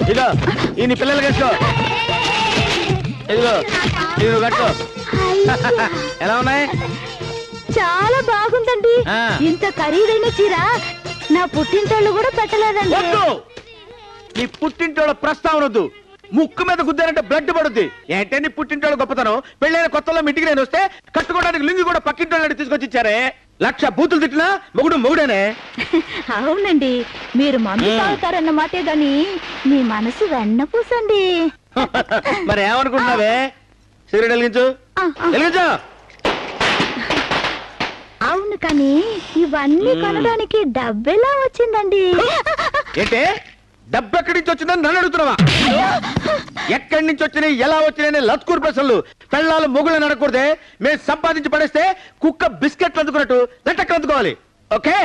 ఇదిగో ఈ నీ పిల్లలు కట్టుకో. ఇదిగో ఇదిగో కట్టుకో. ఎలా ఉన్నాయి? చాలా బాగుందండి. ఇంత ఖరీదైన చీర నా పుట్టింటోళ్ళు కూడా పెట్టలేదండి. నీ పుట్టింటోళ్ళ ప్రస్తావన వద్దు. ముక్కు మీద గుద్దారంటే బ్లడ్ పడుద్ది. ఏంటే నీ పుట్టింటోళ్ళ గొప్పతనం? పెళ్ళైన కొత్తలో ఇంటికి నేను వస్తే కట్టుకోవడానికి లింగి కూడా పక్కింటోళ్ళని తీసుకొచ్చి ఇచ్చారే. 1,00,000 బూతులు తిట్టినా మొగుడేనే. అవునండి, మీరు మందు తాగుతారన్న మాటే గాని మీ మనసు వెన్నపూసండి. మరి ఏమనుకుంటున్నావే? సిగరెట్ వెలిగించు. వెలిగించు. అవును, కానీ ఇవన్నీ కొనడానికి డబ్బెలా వచ్చిందండి? ఏంటే డబ్బు ఎక్కడి నుంచి వచ్చిందని నన్ను అడుగుతున్నావా? ఎక్కడి నుంచి వచ్చినాయి, ఎలా వచ్చినాయి లత్కూరు ప్రశ్నలు. పెళ్ళాలు మొగుళ్ళని అడగకూడదే. మేము సంపాదించి పడేస్తే కుక్క బిస్కెట్లు అందుకున్నట్టు గట్టెక్కడ అందుకోవాలి. ఓకే.